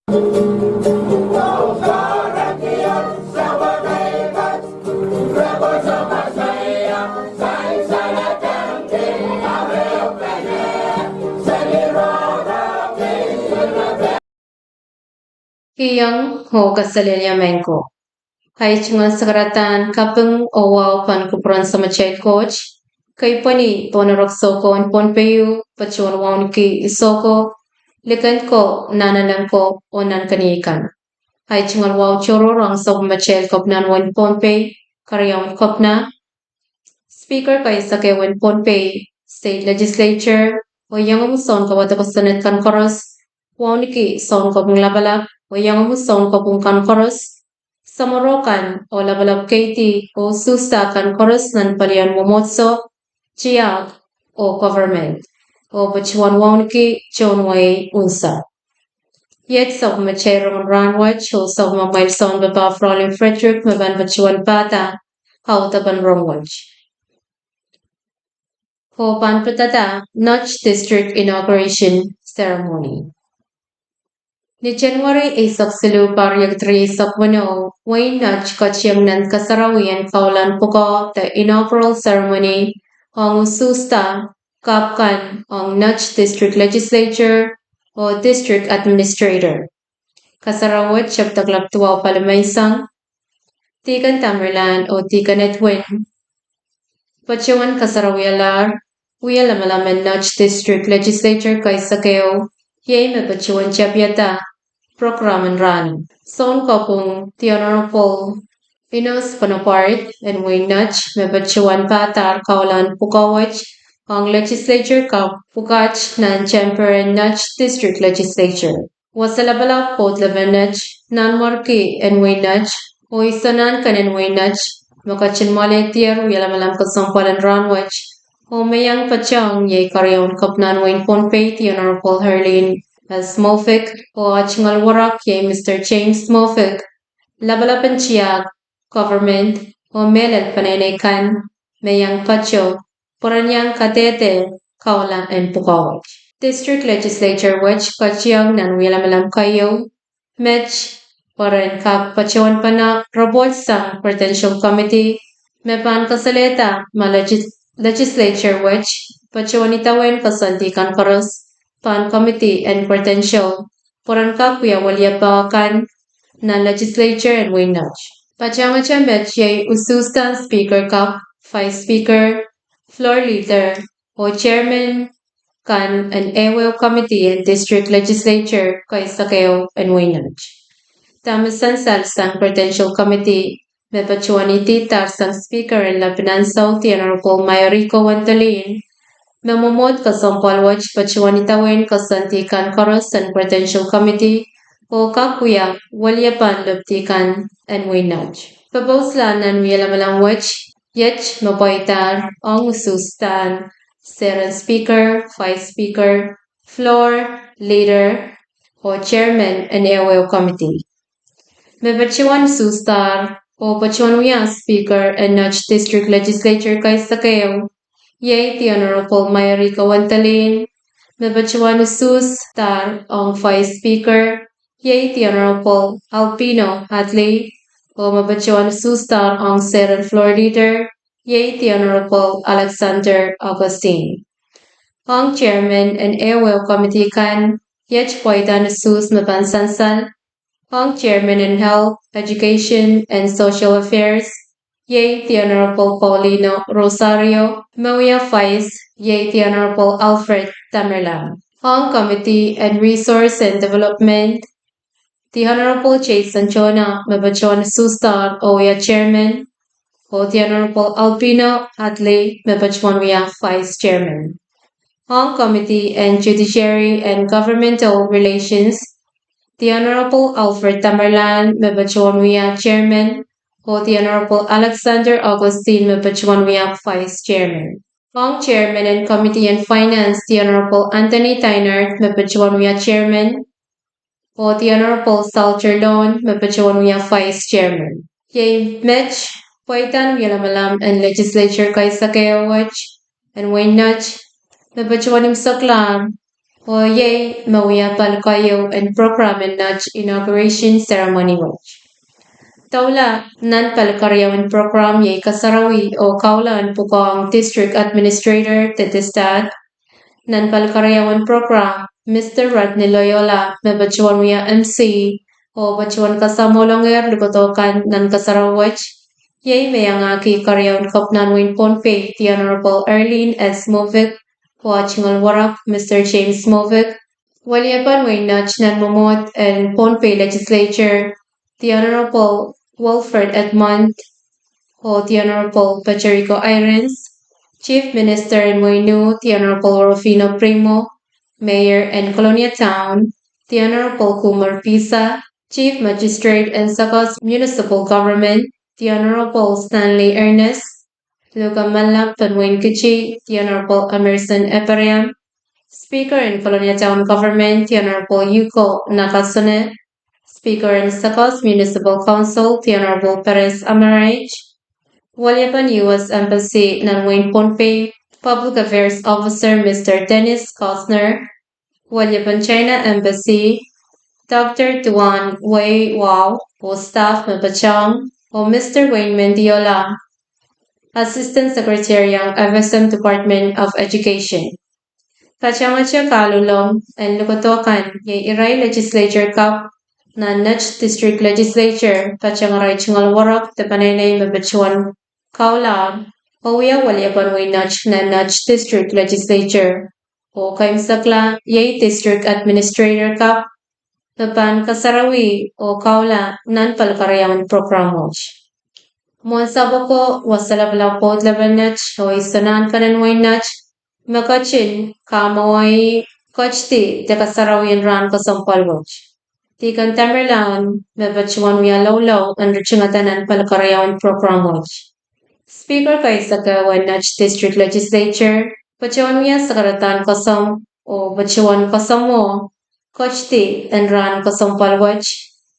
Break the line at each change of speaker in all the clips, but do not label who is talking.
Iyang ho kasalelyamenko. Hay cungan sagratan kapeng owaw pan kupuran sa machay coach. Kay pani ponarok soko on ponpeyu pachuan wawn ki isoko. Likan ko nananan ko o nan kanikan. Hay cungan waw choro rang sa machay kop nan wan ponpey karyawan kop na. Speaker kay sakay wan ponpey state legislature o yang son kawata ko senate kan koros. Wawn ki son kop nglabalak o yang son kop kan koros. Samorokan o labalab Katie o susta kan koros nan palian momotso, chiak o government o bachuan wawnki chonway unsa. Yet sa machay Riongen Rahnwet o sa milestone baba Fraulein Frederick maban bachuan bata kautaban Rongwaj. Ho panpatata Notch District Inauguration Ceremony. Ni January isak silu paryag 3 isak wano, Wayne Nudge kaciyang nan kasarawian kaulan puko the Inaugural Ceremony ang ususta kapkan ang Nudge District Legislature o District Administrator. Kasarawat siyap taglap tuwaw palamaysang, Tikan Tamerlan o Tikan Edwin. Pachiwan kasarawialar, Uya lamalaman Nudge District Legislature kay sakeo, Yay mapachuan chapiata, Proklaman Ran. Son kopung Honorable Inos Panapart and Wayne Nudge mapachuan patar kaulan pukawach ang legislature ka pukach nan Champer Nudge District Legislature. Wasalabala pot laban Nudge nan Marki and Wayne Nudge o isanan kanin Wayne Nudge makachin maletier yalamalam kasampalan Ranwach o mayang pachang ye karyawan kapnan Wayne Ponpey Honorable Herlin as Mofik o achingal warak ye Mr. James Mofik labalapan siya government o melal panenaykan mayang pacho poranyang katete kaulan and pukawach. District Legislature which kachiyang nan wilamalam kayo Mech paran kap pachuan pana robot sang Potential Committee mepan kasaleta Legislature which pachuan itawin kasantikan karos pan committee and potential paran kap kuya walyapakan na legislature and Waynach. Pachanga chambet yay usustan speaker kap, vice speaker, floor leader, o chairman kan an AWEL committee and district legislature kay sakeo and Waynach. Tamasan sang potential committee may pachuan ititar sang speaker and lapinansaw ti Honorable Mayorico Wantalin memomod kasampalwach pachuan itawin kasantikan karos and potential committee o kakuya walyapan luptikan and Waynach. Paboslan nan wiyalamalang wach yet mapaitar ang usustan Seran speaker, vice speaker, floor leader o chairman and AWEL committee. Mebachuan sustar o pachuan wiya speaker and Nudge District Legislature kay sakeo yay ti Honorable Mayorica Wantalin mebachuan sustar ang vice speaker yay ti Honorable Alpino Hadley o mabachuan sustar ang Seran floor leader yay ti Honorable Alexander Augustine. Ang chairman and AWEL committee kan yet poitan sus mapansansal ang chairman in health, education, and social affairs yay the Honorable Paulino Rosario, Mawia Vice yay the Honorable Alfred Tamerlan. Ang committee and resource and development the Honorable Jason Chona Mabachon Sustar Oya chairman o the Honorable Alpino Hadley Mabachwanwia Vice Chairman. Hong Committee and Judiciary and Governmental Relations, the Honorable Alfred Tamerlan Mabachwanwia Chairman o the Honorable Alexander Augustine Mabachwanwia Vice Chairman. Hong Chairman and Committee and Finance, the Honorable Anthony Tynert Mabachwanwia Chairman o the Honorable Salter Loan Mabachwanwia Vice Chairman. Yay Mitch Paitan Yalamalam and Legislature kay Sakewach and Waynach Mabachwanim Saklam Oye, mawia palkayo and program and nudge inauguration ceremony watch. Taula nan palkaryawan program ye kasarawi o kaulan pukong district administrator tetestat nan palkaryawan program Mr. Rodney Loyola mebachuan wiya MC o bachuan kasamolanger lukotokan nan kasarawach ye mayangaki karyawan kopnan win ponfe the Honorable Arlene S. Movic watching warak Mr. James Movic Waliapan win nudge nan momot and ponfe legislature the Honorable Wilfred Edmond o the Honorable Pacherico Irons, Chief Minister in Moinu, the Honorable Rufino Primo, Mayor in Colonia Town, the Honorable Kumar Pisa, Chief Magistrate in Sakos Municipal Government, the Honorable Stanley Ernest, Luca Malap Panwin Kichi, the Honorable Emerson Eperiam, Speaker in Colonia Town Government, the Honorable Yuko Nakasone, Speaker in Sakos Municipal Council, the Honorable Perez Amaraj, Waliapan U.S. Embassy Nanwayne Ponpe, Public Affairs Officer Mr. Dennis Kostner, Waliapan China Embassy, Dr. Duan Wei Wao, o Staff Mapachang, o Mr. Wayne Mendiola, Assistant Secretary ng FSM Department of Education. Kacamacha Kalulong and Lukotokan, Ye Iray Legislature Cup, na Nudge District Legislature, Pachangaray Chingalwarak, the Panay Mabachuan Kaulam, Oya Waliapan Way Nudge na Nudge District Legislature, o Kaimsakla, Ye District Administrator Cup, Napan Kasarawi, o Kaula, Nan Palkarayaman Programos. Monsaboko wasalabla labanach o isanan kanan way nach makachin kamaway kochti de kasarawian ran kasampalwach. Ti kan tamerlan mebachuan wiya lawlaw under chingatanan palakarayawan program watch. Speaker kay saka nach district legislature bachuan wiya sakaratan kasam o bachuan kasamo kochti and ran kasampalwach.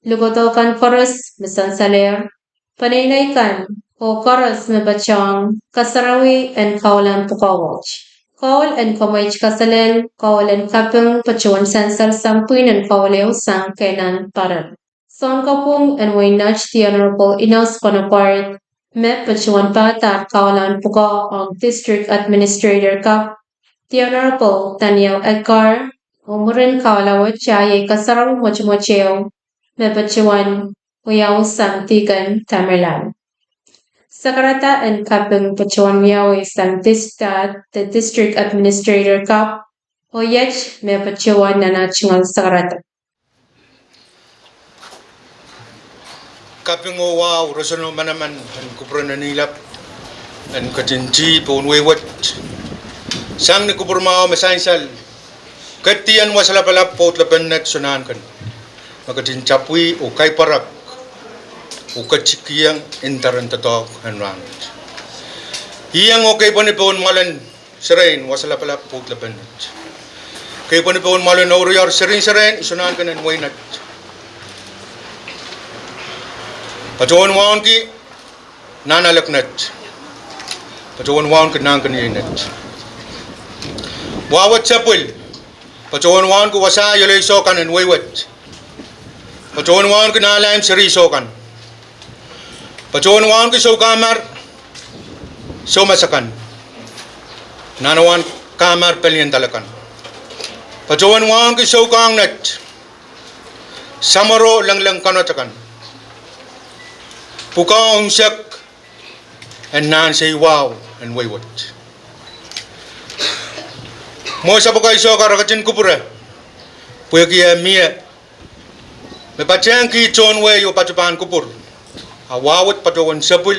Lugoto kan forest misan saler Panay kan o koras na bachang kasarawi and kaulan pukawach. Kaul and kamay kasalen, kaul and kapung pachuan sansal sampuin and kauleo sang kenan paran. Son kapung and wainach the Honorable Inos Panapart, me pachuan patat kaulan puka ang District Administrator Cup, the Honorable Daniel Edgar, umurin kaulawat chaye kasaraw mochmocheo, me pachuan Wiyaw sang tigan Tamerlan. Sakarata and Kapung Pachuan Wiyaw sang Distat, the District Administrator Kap, o Yech me Pachuan na nachungal Sakarata.
Kapung wow, Rosono Manaman, and Kupran Nilap, and Katinji, Ponwewat, Sang ni Kupurmao Masainsal, Katian was lapalap pot lapanet Sunankan, Makatin Chapui o Kaiparak. Ukachikiyang interan tatok and round. Iyang okay po ni Pawon Malan Serain wasala pala put labanat. Kaya po ni Pawon Malan Orior Serain isunahan ka ng waynat. Patuwan wawan ki nanalaknat. Patuwan wawan ki nang kaninat. Wawat sapul. Patuwan wawan ko wasa yalay sokan and waywat. Patuwan wawan ki nalaim seri sokan. Pacuan wan ke so kamar so masakan nanawan kamar pelian talakan pacuan wan ke so kang net samaro lang kanatakan pukaong syak and nan say wow and wayward mo sa pukay so karakachin kupura puya mia me pachang ki chon way o pachupan kupur Awawat Patawan Sapul,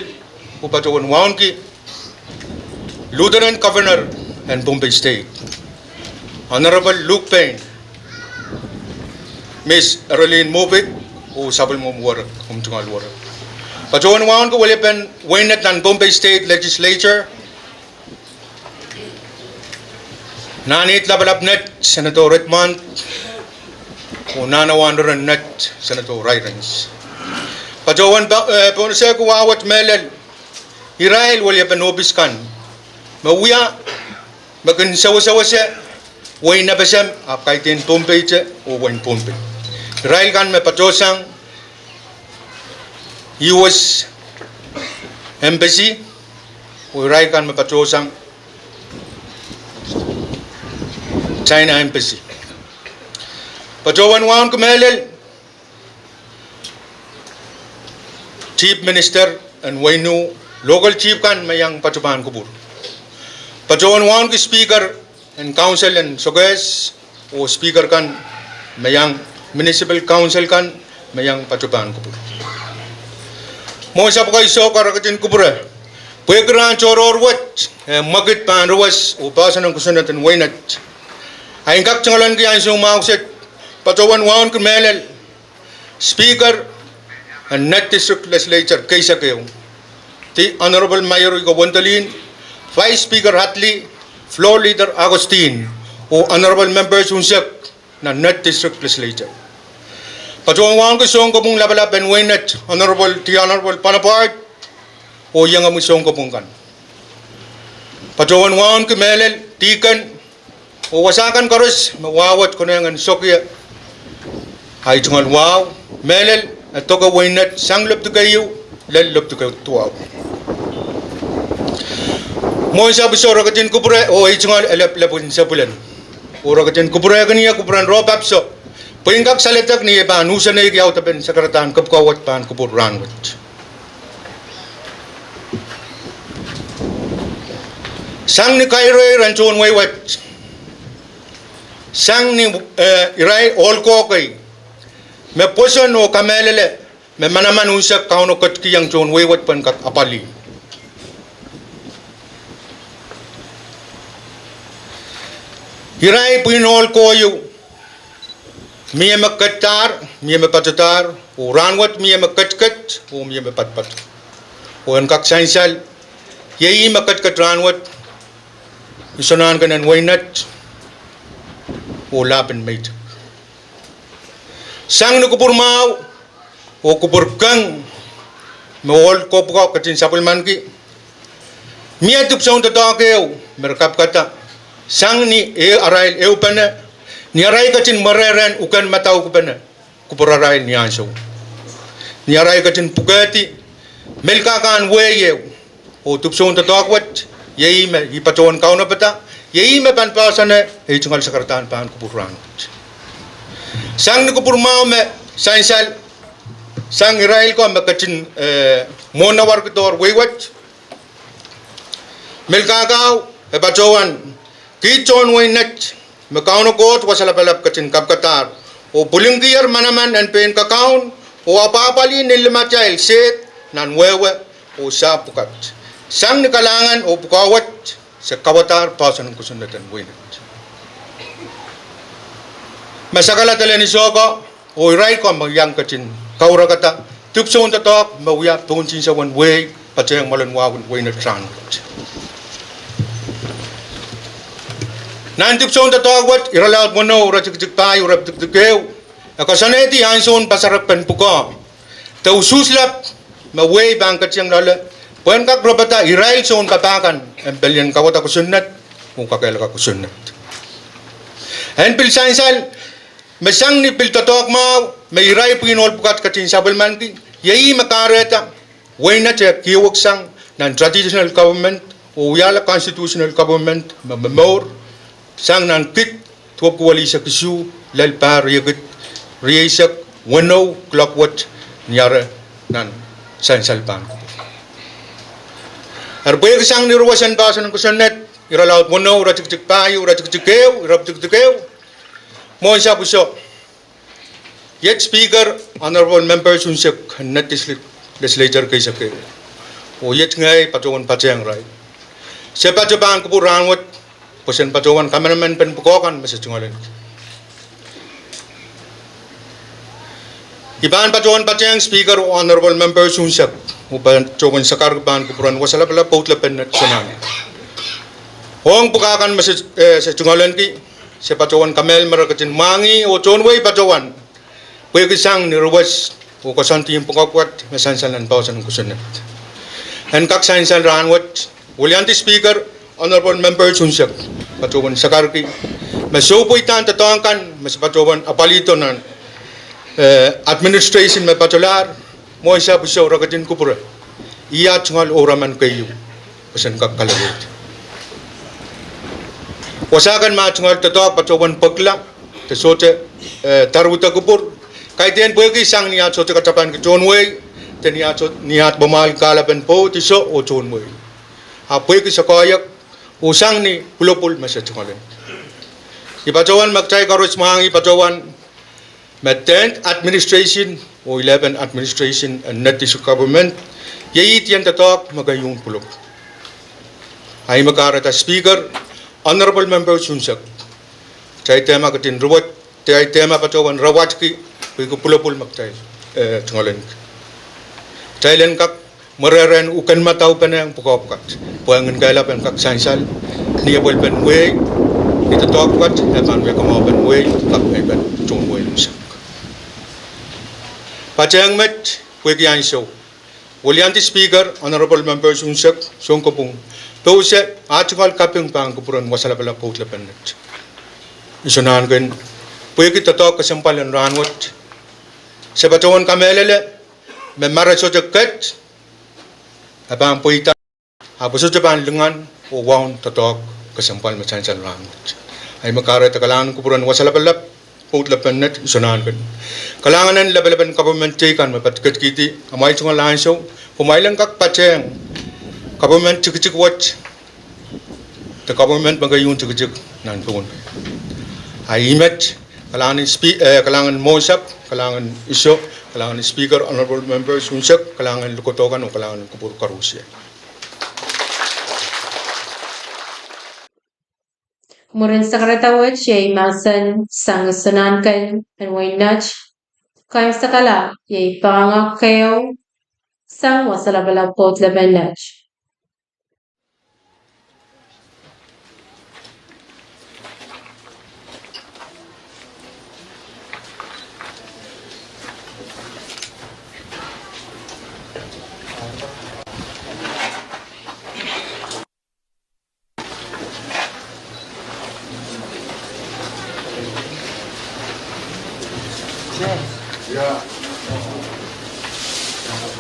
Patawan Waunki, Lieutenant Governor and Bombay State, Honorable Luke Payne, Miss Arlene Movic, who Sabal Mumwarak, Humtungal Warak. Patawan Waunki will happen Waynat and Bombay State Legislature, Nanit Labalapnet, Senator Redmond, who Nana Wanderer Net, Senator Ryrens. Pajawan po sa kuwawat melal Israel wala panobis kan mawuya magan sawa-sawa siya Way na besem ap kaitin pompe che o wen pompe. Israel kan me patosang US Embassy o Israel kan me patosang China Embassy. Patowan wan kumelel Chief Minister and Wainu local chief kan mayang patuban kubur. Patowan wan ku speaker and council and soges o speaker kan mayang municipal council kan mayang patuban kubur. Mo sa pagay so karakatin kubura. Pwekran choror wat magit pan ruwas o pasan ng kusunat and wainat. Ay kak changalan kaya yung maukset patowan wan ku melel speaker and net district legislature kaysa kayo. The Honorable Mayor Igawandalin, Vice Speaker Hatley, Floor Leader Agustin, o Honorable Members Unsak na net district legislature. Patuwang ko siyong kabung labalap and winet, The Honorable Panapart, o yang ang siyong kabung kan. Patuwang ko melel, tikan, o wasakan karos, mawawat ko na yung sokya. Ay tungal wow, melel, at toka winet, sanglop to kayo, lalop to kayo tuwaw. Mo sa bisoro katin kupre o itungal elap-lapun sa bulan. Ura katin kupre kaniya kupran ropap so. Pingkak salitak ni ba nusa na iyaw tapen sa karatan kapkawat pan kupur Rahnwet. Sang ni Kairoy ranchon waywat. Sang ni iray all ko kay. Me poson o kamelele me manaman unsa kauno katkiyang chon waywat pan kak apali. Hirai pinol koyo, miya makatar, miya mapatatar, o Rahnwet miya makatkat, o miya mapatpat. O ang kaksainsal, yayi makatkat Rahnwet, isunahan ka ng wainat, o lapin may. Sang nakupurmaw, o kupurkang, mawal kopko katin sapulman ki, miya tupsong tatakaw, merakap kata, sang ni arail eupana ni arai katin mareren ukan matau kupana kupurarai ni anso ni arai katin pugati melkakan weye o tupson tatakwat yei me ipaton kauna pata yei me panpasana e chungal sakartan pan kupuran sang ni kupurmao me sainsal sang Israel ko makatin monawar kitor weiwat melkakaw e patawan Kichon wainat, makauno kot wasalapalap katin kapkatar, o pulingkiyar manaman and pen kakaun, o apapali nilimatyail set, nan wewe, o sa pukat. Sang nikalangan o pukawat, sa kawatar pasan ng kusundatan wainat. Masakala tala ni Soko, o iray ko magyang katin, kaura kata, tupson tatok, mawya, tunsin sa one way, patsayang malanwawan wainat Rahnwet. Nanti pun tatawat iralaut mono ratik tayo ratik kew. Akasaneti anson pasarapan puka. Taususlap maway bangkat siyang lala. Puan kak robata irail son katakan. Empelyan kawat ako sunat. Kung kakaila ako sunat. En pilsainsal mesang ni piltatok mau may iray pinol pukat katin sabelman ki. Yai makareta. Wayna siya kiwag sang ng traditional government o yala constitutional government mamamor. Sang nan kit tuwag kuwali sa kisu lalpa riyagit riyasak wano klokwat niyara nan sansal pan. Arbay sang niruwasan basan ng kusanet iralaut wano ratik payo ratik kew ratik kew mo sa puso. Yet speaker honorable members unsak net legislature kaysa kew. O yet ngay patuwan patyang right. Sa patuban ko po Rahnwet Pasan patuwan kameraman penpukokan masa cungalan. Iban patuwan patyang speaker honorable members unsak upan coban sakar ban kupuran wasala pala pautla pen national. Hong pukakan masa sa cungalan ki sa patuwan kamel marakatin mangi o chonway patuwan. Pwede sang niruwas o kasanti yung pukakwat masansalan pausan ng kusunat. And kaksainsan Rahnwet Willianti speaker honorable members unsak patuwan sakarki Masupo itan tatangkan mas patoban apalito nan administration me patolar mo isa buso rakatin kupura iya tsungal oraman kayu pasan kakkalawit wasakan ma tsungal tatak patoban pagla te sote taruta kupur kaiten bogi sang niat sote katapan ke jonway te niat bamal kalapan po tiso o jonway apoy ki sakoyak usang ni pulopul masa tsungalan ipatawan magchay karos mahang ipatawan may 10th administration o 11th administration and net isu government yait yan tatak magayong pulok ay makarata speaker honorable members sunsak chay tema katin ruwat chay tema patawan rawat ki ko pulopul magchay tsungalan chay len kak mereren ukan matau penang pukopkat puangan galapan kak sansal niya bolpen way ito talk what evan we come open way kak evan chung way lusak pachang met kwek yan show Walianti speaker honorable members unsak songkopung to se article kaping pang kupuran wasala pala potla penet isunan gen kwek ito talk kasampalan Rahnwet se batawan kamelele me mara so jaket abang poita apo so japan lengan o waun tatok kasampal macam Rahnwet ay makara kalangan kupuran wasala pala potla penet isunan gen kalanganan laban government kan mapatket kiti amai chunga lanso pumailang kak pacheng government chik watch the government magayun chik nan pun ay imet kalangan mosap kalangan iso kalangan speaker honorable members unsak kalangan lukotokan o kalangan kupur karusya
Murin sakratawat siya masan sang sunankan and wainach kain sakala yay pangak kayo sang wasalabala pot labanach.
Ya,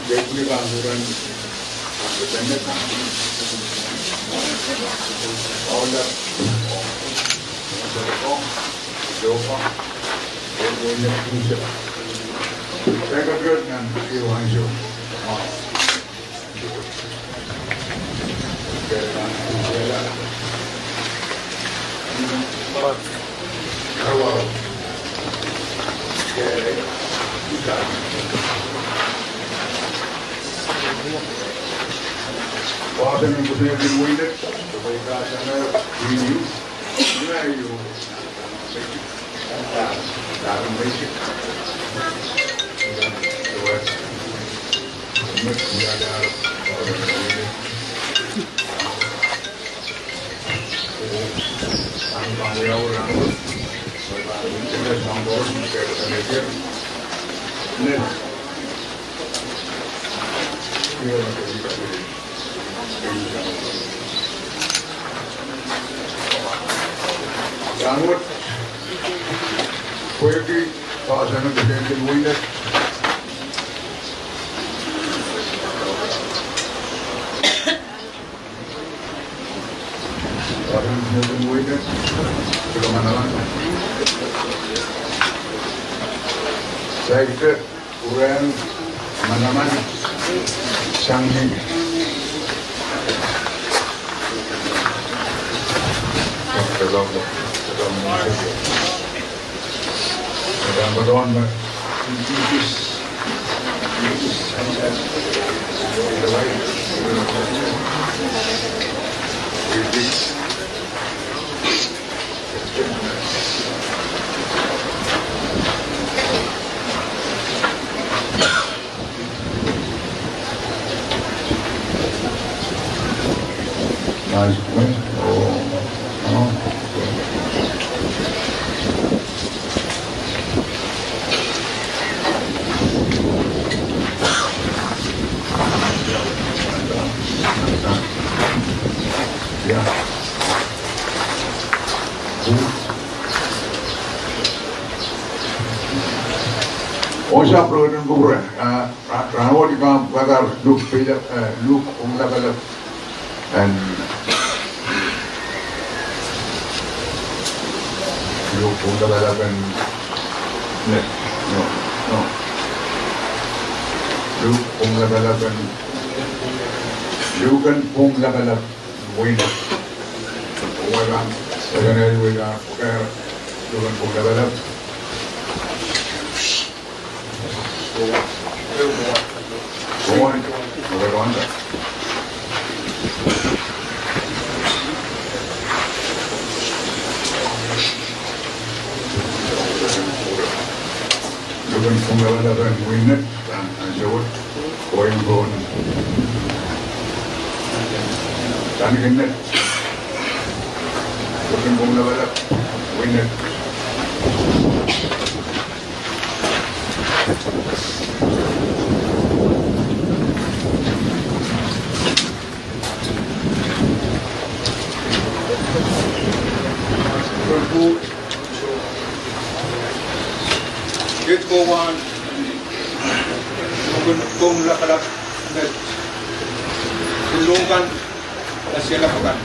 jadi bangunan benar oleh Jepang, Indonesia. Saya kerja dengan Riongen Rahnwet. Baada ya kutumia mwili kwa sana hivi ndio dalam basic Rahnwet poetry pasan dengan winner dengan winner belum mana saya kira orang mana-mana sangat dan berdoa Musa Proton Gura, Rahotikam, Vagar, Luke Philip, Luke Umlavel, and Luke Umlavel and no. Luke Umlavel and Luke and Umlavel, winner. Secondary winner, Luke and Umlavel. Go on. Looking from the level and win it and show it. Going on. Standing in it. Looking from the level, win it.
Let's go on. Kung lakalak na tulungan na siya lapakan.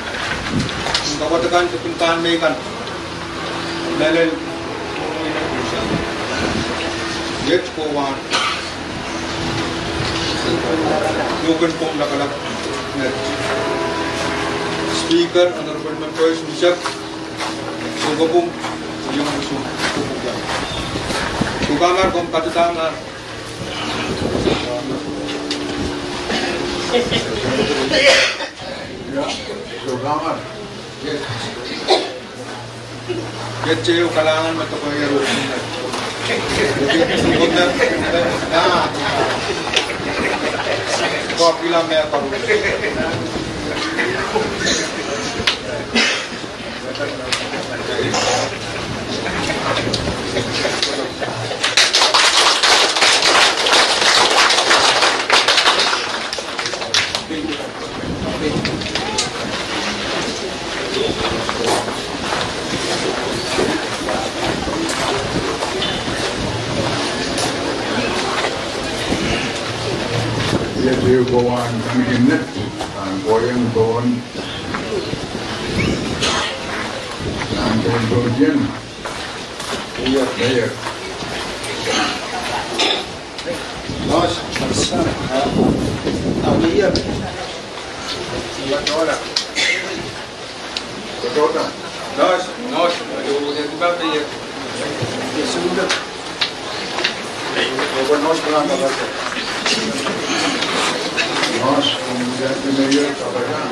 Kung kawatakan sa puntahan may kan. Lalal. Let's go on. Tulungan kung lakalak na Speaker, Honorable Members, Bishop, Sugabong, yung Sugabong. Sugamar kung katutama.
Sugamar.
Get siya yung kalangan matukoyero. Huwag na. Kopi lang may ako.
Yes, you go on in it and go on. I'm going to go again. There.
Nós, Aulia, Iwatora. Nós, eu devo bater. Segunda. Eu nós para lá.
Nós, como já primeiro trabalhar.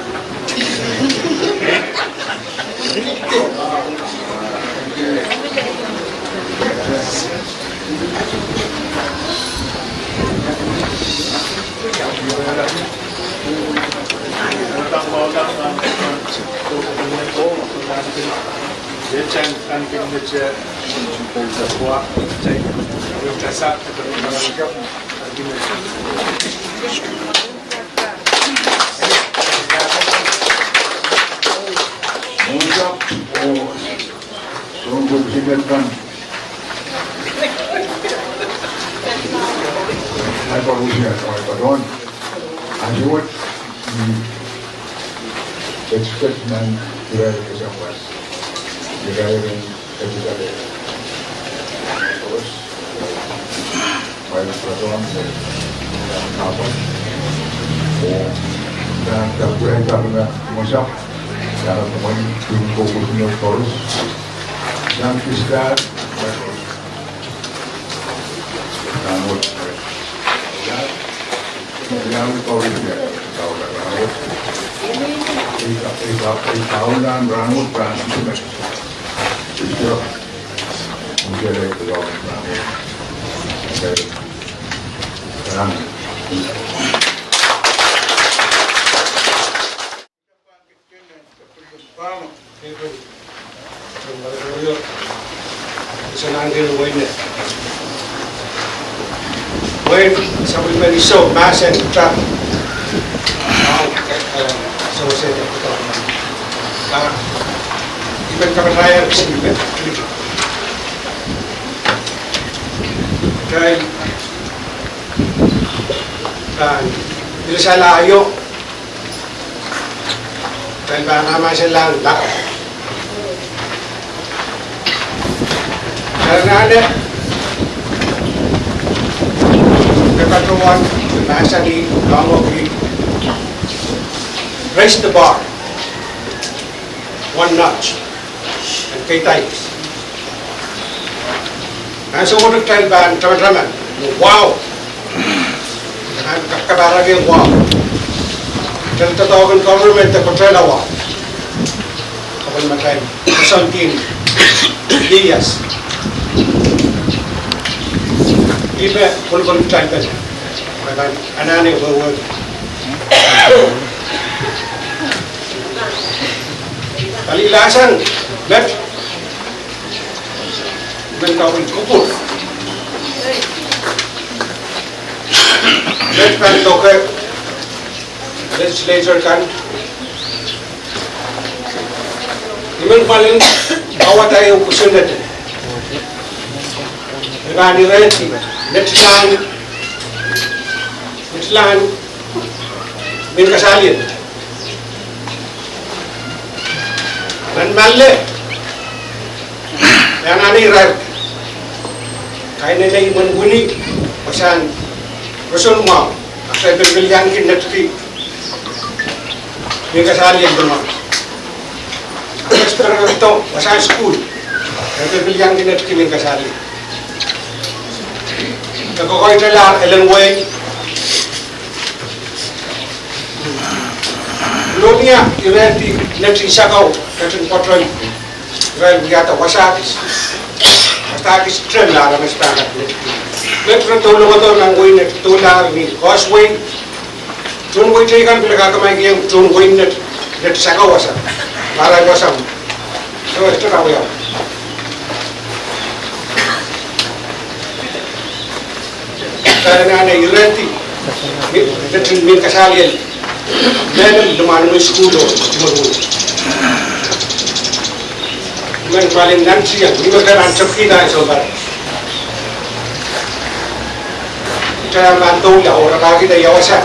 Expressman tidak kesamaan, tidak yang ketika terus, banyak persoalan apa, dan terkait dengan masyarakat, dalam temuan tim komunikasi terus, dan fiscal, namun, yang komunikasi, tahunan rambut dan itu menjadi peluang rambut dan
Somebody very so mass and trap. So say that even Kamaraya is try
kan ilisala ayo kan ba nama silang dak karena ada kekatuan bahasa di Bango raise the bar one notch and kay times and so what tell ban teman-teman wow kabaragin wow dan tatawagan government na control wow kapag matay kasantin Diaz iba kulkul time pa anane wawag kalilasan met mentawin kupur met kan toke legislature kan iman paling bawa tayo kusunod dengan direti netlan min kasalin dan malle yang ani rar kaine lay man guni pasan rasul ma akay bilbilyan kin netki min kasalin duma sekarang itu pasan school bilbilyan kin netki min kasalin Nagkakoy na lang ilang way. Lunia, irenti, next isakaw, next potron. Well, we got a wasakis. Wasakis tren lang ang espagat. Next na tulong ito ng way na tulang ni causeway. Tun way tayo kan pinakakamay kiyang tun way na sakaw wasak. Para wasam. So, ito na wayaw. Karena ada irenti, dengan min kasalian, dengan demam muskulo, cemuru. Dengan paling nanti yang lima kan ancam kita sobat. Kita bantu ya orang lagi dah yawasa,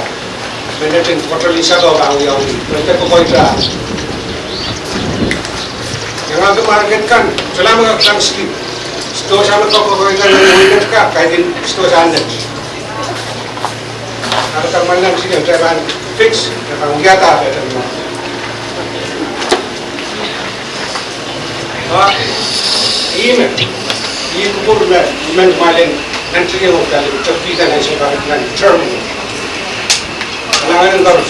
dengan kontrol isa kau bang yawi, mereka kau itra. Yang aku marketkan, selama kita mesti, sto sama kau itra yang mereka kain sto sana. Kalau teman-teman sih yang saya fix, yang kita ada teman. Ini kubur men maling nanti yang kita cepat dan sekarang dengan Ceremonial. Kalangan terus.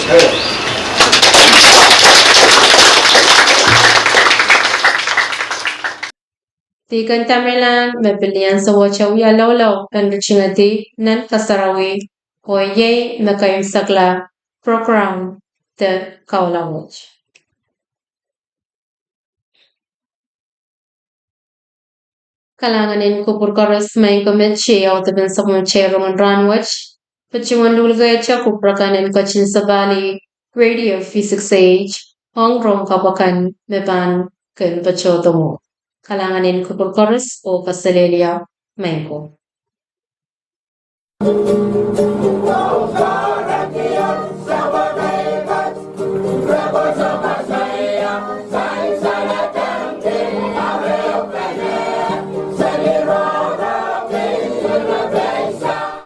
Tikan Tamerlan, Mepilian sa Wachawi Alolo, and Richingati, Nan Kasarawi, Oye, Makayim Sakla, Program, the Kaulawach. Kalanganin Kupurkaras may kometche out of the Riongen Rahnwet, Pachuan Lulgacha Kuprakanin Kachin Sabali, Radio Physics Age, Hong Rong Kapakan, Meban, Ken Pachotomo. Kalanganin Kupurkaras o Kasalelia, Mango.